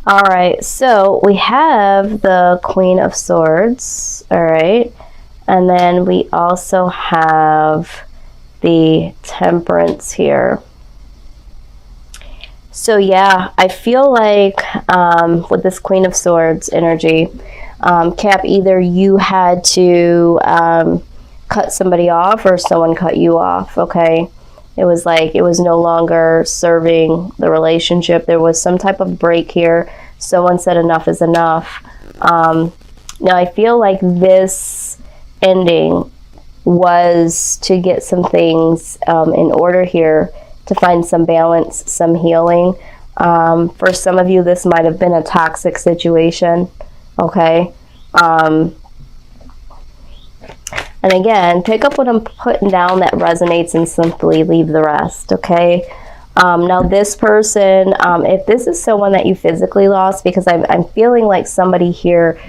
All right, so we have the Queen of Swords, all right, and then we also have the Temperance here. So yeah, I feel like with this Queen of Swords energy, Cap, either you had to cut somebody off or someone cut you off, okay? It was like it was no longer serving the relationship. There was some type of break here. Someone said enough is enough. Now, I feel like this ending was to get some things in order here, to find some balance, some healing. For some of you, this might have been a toxic situation, okay? And again, pick up what I'm putting down that resonates and simply leave the rest, okay? Now this person, if this is someone that you physically lost, because I'm feeling like somebody here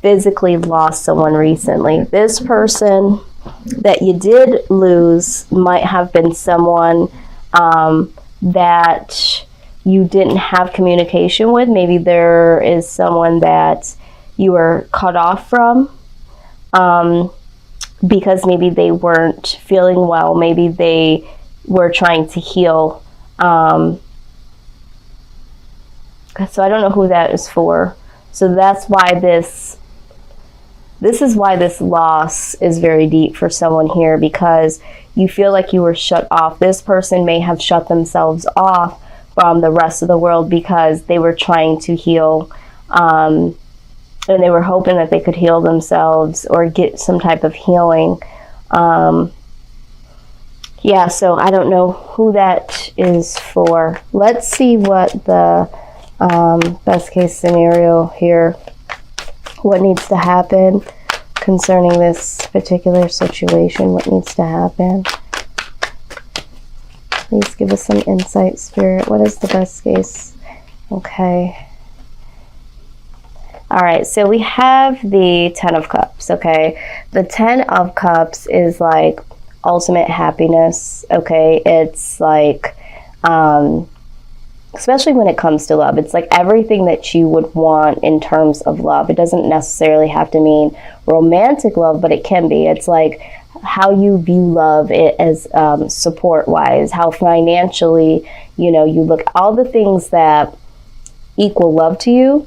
physically lost someone recently. This person that you did lose might have been someone that you didn't have communication with. Maybe there is someone that you were cut off from. Because maybe they weren't feeling well, maybe they were trying to heal. So I don't know who that is for. So that's why this is why this loss is very deep for someone here, because you feel like you were shut off. This person may have shut themselves off from the rest of the world because they were trying to heal. And they were hoping that they could heal themselves or get some type of healing. Yeah, so I don't know who that is for. Let's see what the best case scenario here, what needs to happen concerning this particular situation, what needs to happen. Please give us some insight, Spirit. What is the best case? Okay. All right, so we have the Ten of Cups, okay? The Ten of Cups is like ultimate happiness, okay? It's like, especially when it comes to love, it's like everything that you would want in terms of love. It doesn't necessarily have to mean romantic love, but it can be. It's like how you view love it as support-wise, how financially, you know, you look, all the things that equal love to you,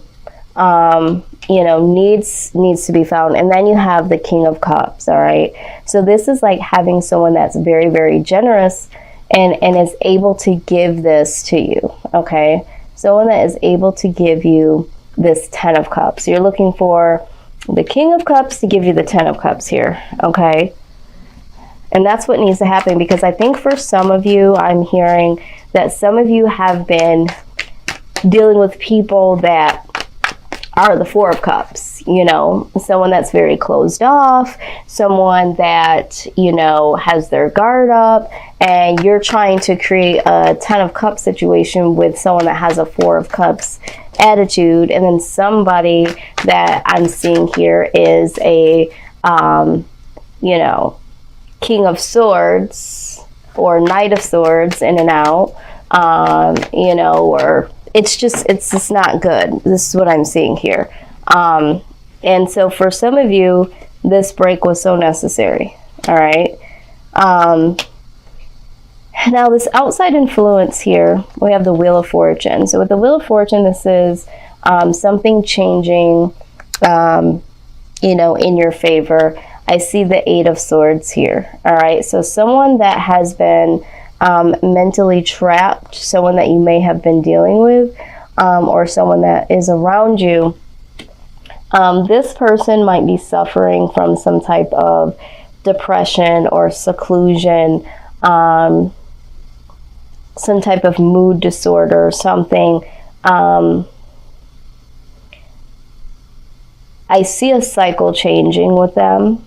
you know, needs to be found. And then you have the King of Cups, all right? So this is like having someone that's very, very generous and is able to give this to you, okay? Someone that is able to give you this Ten of Cups. You're looking for the King of Cups to give you the Ten of Cups here, okay? And that's what needs to happen, because I think for some of you, I'm hearing that some of you have been dealing with people that are the Four of Cups, you know, someone that's very closed off, someone that, you know, has their guard up, and you're trying to create a Ten of Cups situation with someone that has a Four of Cups attitude. And then somebody that I'm seeing here is a, you know, King of Swords or Knight of Swords, in and out, you know, or it's just not good. This is what I'm seeing here. And so for some of you, this break was so necessary. All right. Now this outside influence here, we have the Wheel of Fortune. So with the Wheel of Fortune, this is something changing, you know, in your favor. I see the Eight of Swords here. All right. So someone that has been mentally trapped, someone that you may have been dealing with, or someone that is around you, this person might be suffering from some type of depression or seclusion, some type of mood disorder or something. I see a cycle changing with them.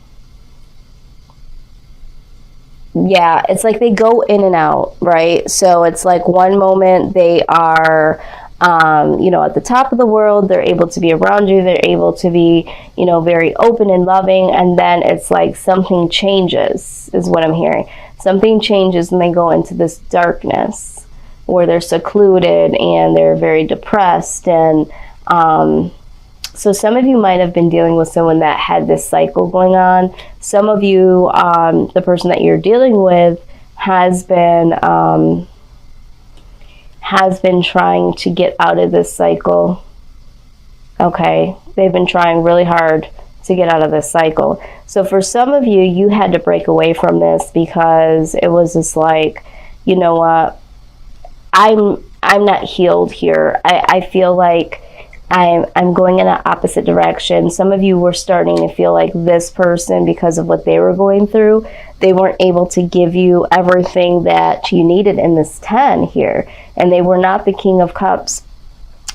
Yeah, it's like they go in and out, right? So it's like one moment they are, you know, at the top of the world, they're able to be around you, they're able to be, you know, very open and loving, and then it's like something changes, is what I'm hearing. Something changes and they go into this darkness. or they're secluded and they're very depressed. And so some of you might have been dealing with someone that had this cycle going on. Some of you, the person that you're dealing with has been trying to get out of this cycle. Okay, they've been trying really hard to get out of this cycle. So for some of you, you had to break away from this because it was just like, you know what, I'm not healed here. I feel like I'm going in an opposite direction. Some of you were starting to feel like this person, because of what they were going through, they weren't able to give you everything that you needed in this 10 here. And they were not the King of Cups.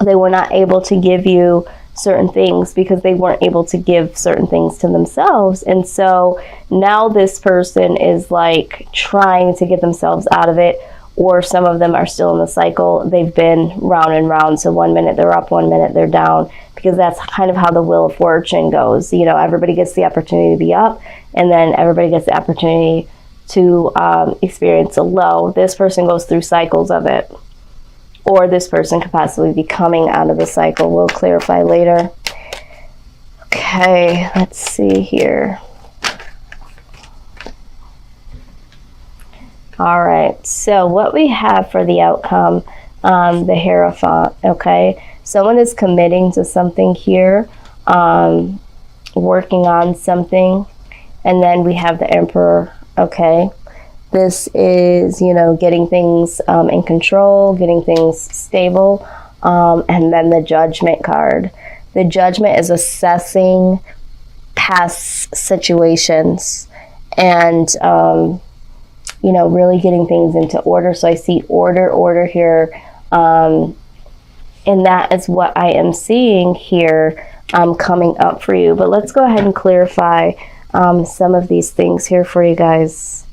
They were not able to give you certain things because they weren't able to give certain things to themselves. And so now this person is like trying to get themselves out of it, or some of them are still in the cycle. They've been round and round. So 1 minute they're up, 1 minute they're down, because that's kind of how the Wheel of Fortune goes. You know, everybody gets the opportunity to be up, and then everybody gets the opportunity to experience a low. This person goes through cycles of it, or this person could possibly be coming out of the cycle. We'll clarify later. Okay, let's see here. All right, so what we have for the outcome, the Hierophant, okay? Someone is committing to something here, working on something, and then we have the Emperor, okay? This is, you know, getting things in control, getting things stable, and then the Judgment card. The Judgment is assessing past situations and, you know, really getting things into order. So I see order here, and that is what I am seeing here coming up for you. But let's go ahead and clarify some of these things here for you guys.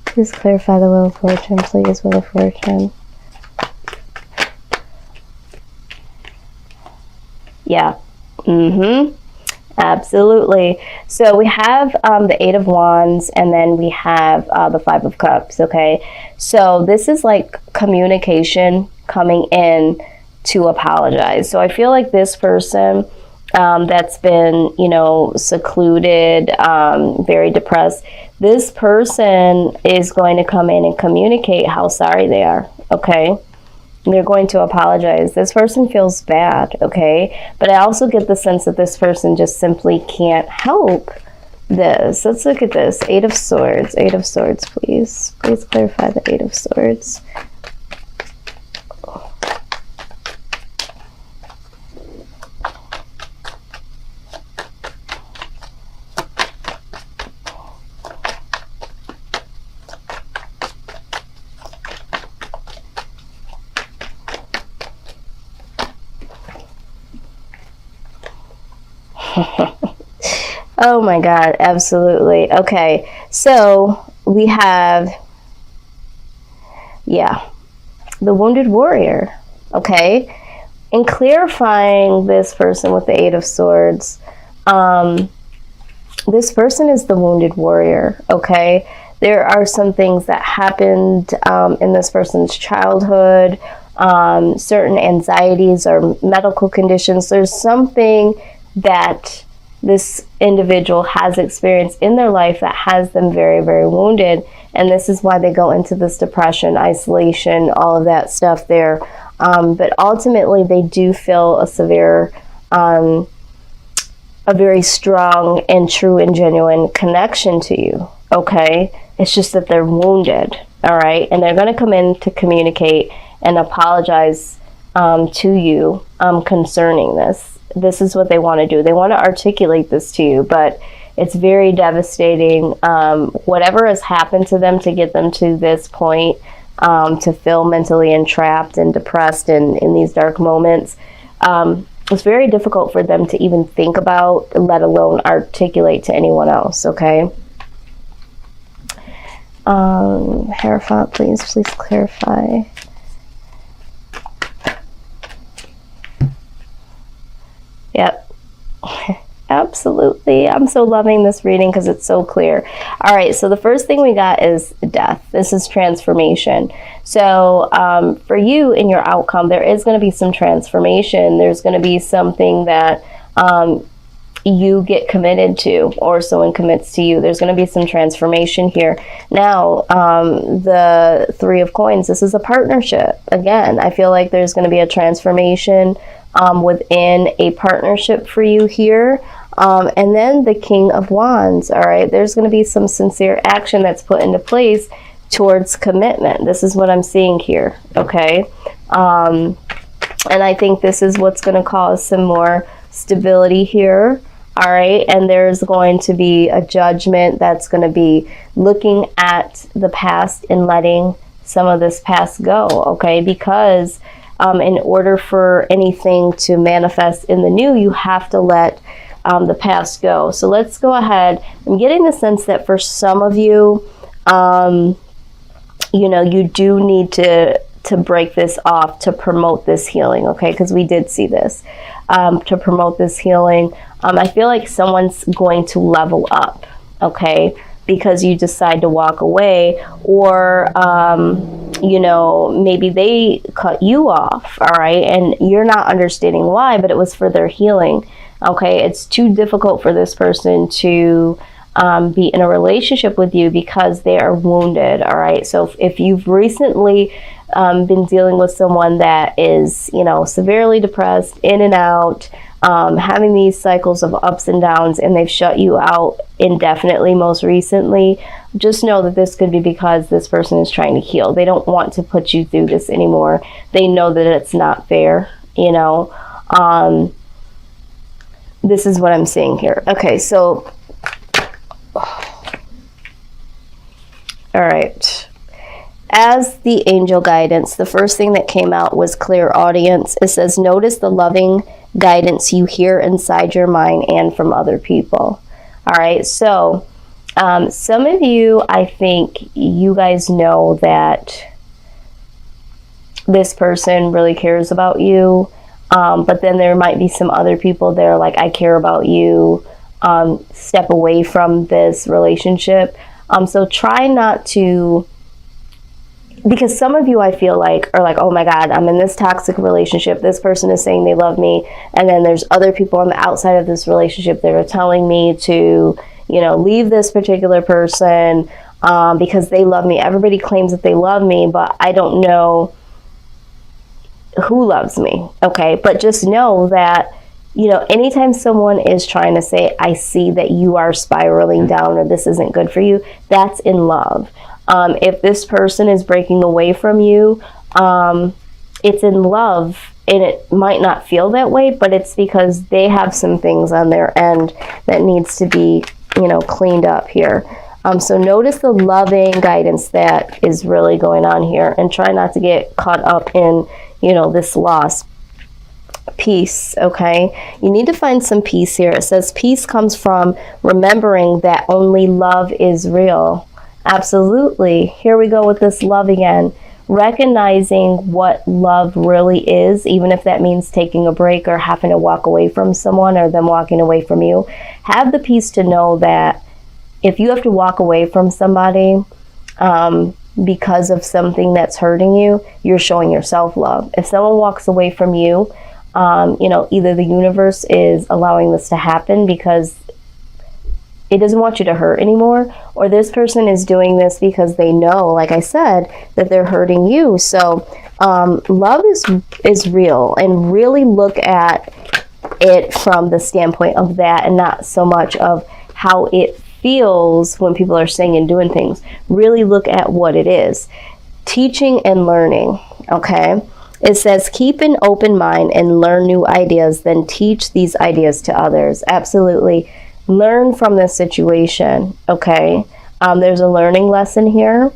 Please clarify the Wheel of Fortune, please, Wheel of Fortune. Yeah. Absolutely. So we have the 8 of Wands, and then we have the 5 of Cups, okay? So this is like communication coming in to apologize. So I feel like this person that's been, you know, secluded, very depressed, this person is going to come in and communicate how sorry they are, okay? They're going to apologize. This person feels bad, okay? But I also get the sense that this person just simply can't help this. Let's look at this. 8 of Swords. 8 of Swords, please. Please clarify the 8 of Swords. Oh my God, absolutely. Okay, so we have, yeah, the Wounded Warrior, okay? In clarifying this person with the 8 of Swords, this person is the Wounded Warrior, okay? There are some things that happened in this person's childhood, certain anxieties or medical conditions. There's something that this individual has experienced in their life that has them very, very wounded. And this is why they go into this depression, isolation, all of that stuff there. But ultimately, they do feel a severe, a very strong and true and genuine connection to you, okay? It's just that they're wounded, all right? And they're going to come in to communicate and apologize to you concerning this. This is what they want to do. They want to articulate this to you, but it's very devastating. Whatever has happened to them to get them to this point, to feel mentally entrapped and depressed in these dark moments, it's very difficult for them to even think about, let alone articulate to anyone else, okay? Hierophant, please clarify. Yep. Absolutely. I'm so loving this reading because it's so clear. All right, so the first thing we got is death. This is transformation. So for you in your outcome, there is going to be some transformation. There's going to be something that you get committed to, or someone commits to you. There's going to be some transformation here. Now, the Three of Coins, this is a partnership. Again, I feel like there's going to be a transformation within a partnership for you here. And then the King of Wands, all right? There's going to be some sincere action that's put into place towards commitment. This is what I'm seeing here, okay? And I think this is what's going to cause some more stability here, all right? And there's going to be a judgment that's going to be looking at the past and letting some of this past go, okay? Because in order for anything to manifest in the new, you have to let the past go. So let's go ahead. I'm getting the sense that for some of you, you know, you do need to break this off to promote this healing, okay? Because we did see this. To promote this healing, I feel like someone's going to level up, okay? Because you decide to walk away, or you know, maybe they cut you off, all right, and you're not understanding why, but it was for their healing, okay? It's too difficult for this person to be in a relationship with you because they are wounded, all right? So if you've recently been dealing with someone that is, you know, severely depressed, in and out, having these cycles of ups and downs, and they've shut you out indefinitely most recently, just know that this could be because this person is trying to heal. They don't want to put you through this anymore. They know that it's not fair, you know. This is what I'm seeing here. Okay, so all right. As the angel guidance, the first thing that came out was clear audience. It says, notice the loving guidance you hear inside your mind and from other people. All right, so some of you, I think you guys know that this person really cares about you, but then there might be some other people that are like, I care about you, step away from this relationship. So try not to, because some of you, I feel like, are like, oh my God, I'm in this toxic relationship. This person is saying they love me. And then there's other people on the outside of this relationship that are telling me to, you know, leave this particular person because they love me. Everybody claims that they love me, but I don't know who loves me. Okay. But just know that, you know, anytime someone is trying to say, I see that you are spiraling down or this isn't good for you, that's in love. If this person is breaking away from you, it's in love, and it might not feel that way, but it's because they have some things on their end that needs to be, you know, cleaned up here. So notice the loving guidance that is really going on here, and try not to get caught up in, you know, this loss. Peace, okay? You need to find some peace here. It says peace comes from remembering that only love is real. Absolutely. Here we go with this love again. Recognizing what love really is, even if that means taking a break or having to walk away from someone or them walking away from you. Have the peace to know that if you have to walk away from somebody because of something that's hurting you, you're showing yourself love. If someone walks away from you, you know, either the universe is allowing this to happen because it doesn't want you to hurt anymore, or this person is doing this because they know, like I said, that they're hurting you. So love is real, and really look at it from the standpoint of that and not so much of how it feels when people are saying and doing things. Really look at what it is. Teaching and learning, okay? It says, keep an open mind and learn new ideas, then teach these ideas to others. Absolutely. Learn from this situation, okay? There's a learning lesson here,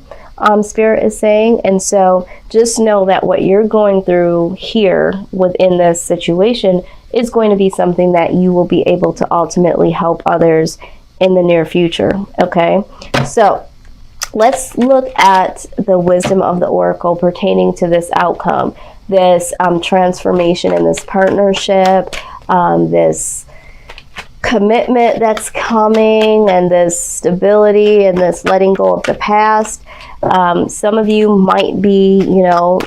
Spirit is saying. And so just know that what you're going through here within this situation is going to be something that you will be able to ultimately help others in the near future, okay? So let's look at the wisdom of the oracle pertaining to this outcome, this transformation in this partnership. this commitment that's coming, and this stability, and this letting go of the past. Some of you might be, you know,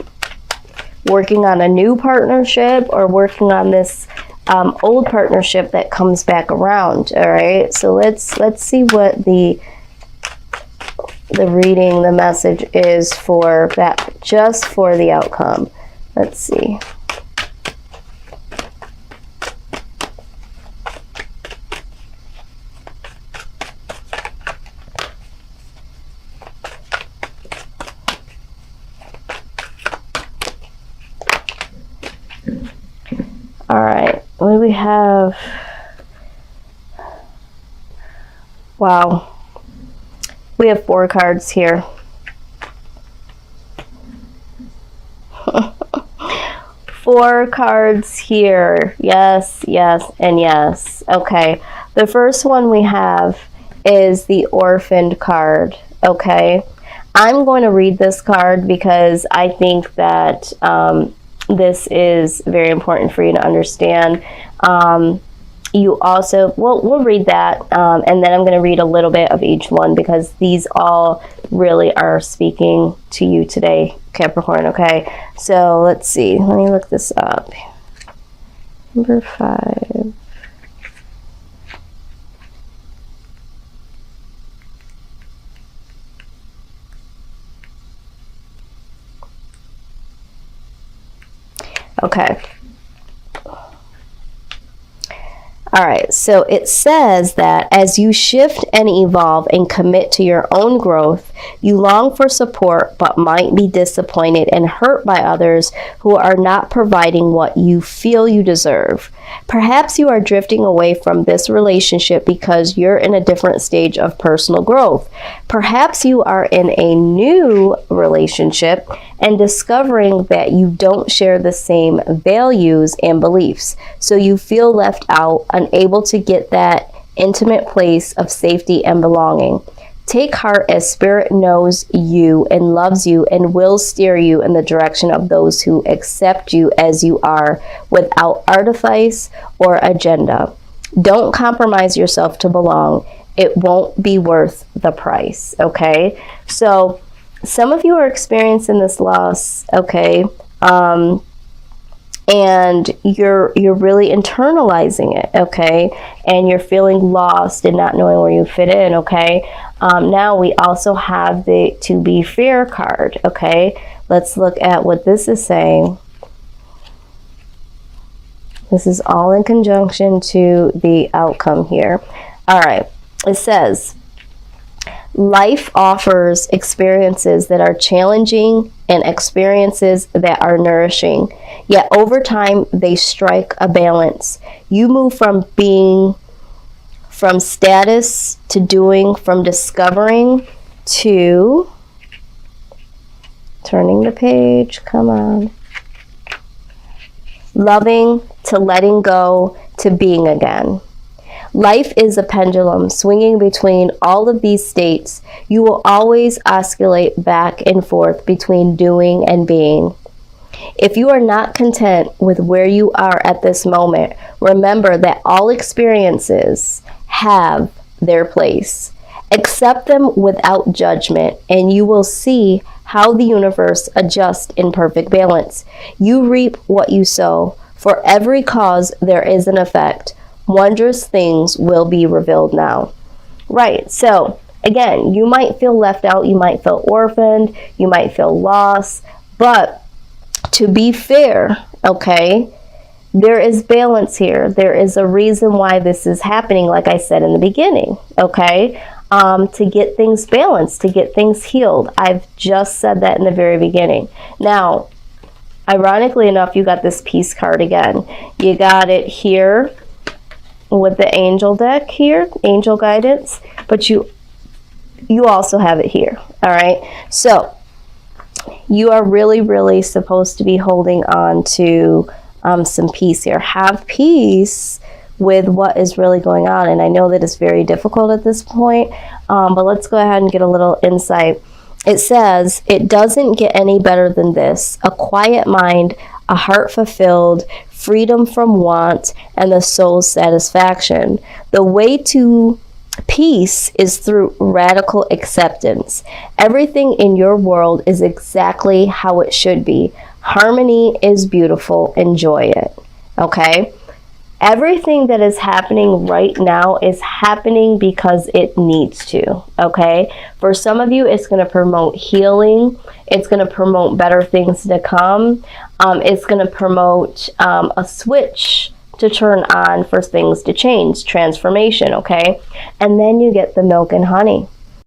working on a new partnership, or working on this old partnership that comes back around. All right, so let's see what the reading, the message is for that, just for the outcome. Let's see. All right, what do we have? Wow, we have 4 cards here. 4 cards here. Yes, yes, and yes. Okay, the first one we have is the orphaned card. Okay, I'm going to read this card because I think that this is very important for you to understand. You also, we'll read that, and then I'm going to read a little bit of each one, because these all really are speaking to you today, Capricorn, okay? So let's see. Let me look this up. Number 5. Okay. All right, so it says that as you shift and evolve and commit to your own growth, you long for support but might be disappointed and hurt by others who are not providing what you feel you deserve. Perhaps you are drifting away from this relationship because you're in a different stage of personal growth. Perhaps you are in a new relationship and discovering that you don't share the same values and beliefs, so you feel left out, unable to get that intimate place of safety and belonging. Take heart, as Spirit knows you and loves you and will steer you in the direction of those who accept you as you are, without artifice or agenda. Don't compromise yourself to belong. It won't be worth the price, okay? So some of you are experiencing this loss, okay? And you're really internalizing it, okay? And you're feeling lost and not knowing where you fit in, okay? Now we also have the To Be Fair card, okay? Let's look at what this is saying. This is all in conjunction to the outcome here. All right, it says, life offers experiences that are challenging and experiences that are nourishing. Yet over time, they strike a balance. You move from status to doing, from discovering to turning the page. Come on. Loving to letting go to being again. Life is a pendulum swinging between all of these states. You will always oscillate back and forth between doing and being. If you are not content with where you are at this moment, remember that all experiences have their place. Accept them without judgment, and you will see how the universe adjusts in perfect balance. You reap what you sow. For every cause, there is an effect. Wondrous things will be revealed now. Right, so again, you might feel left out, you might feel orphaned, you might feel lost, but to be fair, okay, there is balance here. There is a reason why this is happening, like I said in the beginning, okay, to get things balanced, to get things healed. I've just said that in the very beginning. Now, ironically enough, you got this Peace card again. You got it here with the angel deck here, angel guidance, but you also have it here, all right? So you are really supposed to be holding on to some peace here. Have peace with what is really going on, and I know that it's very difficult at this point, but let's go ahead and get a little insight. It says, it doesn't get any better than this. A quiet mind, a heart fulfilled, freedom from want, and the soul's satisfaction. The way to peace is through radical acceptance. Everything in your world is exactly how it should be. Harmony is beautiful. Enjoy it. Okay? Everything that is happening right now is happening because it needs to, okay? For some of you, it's going to promote healing. It's going to promote better things to come. It's going to promote a switch to turn on for things to change, transformation, okay? And then you get the milk and honey.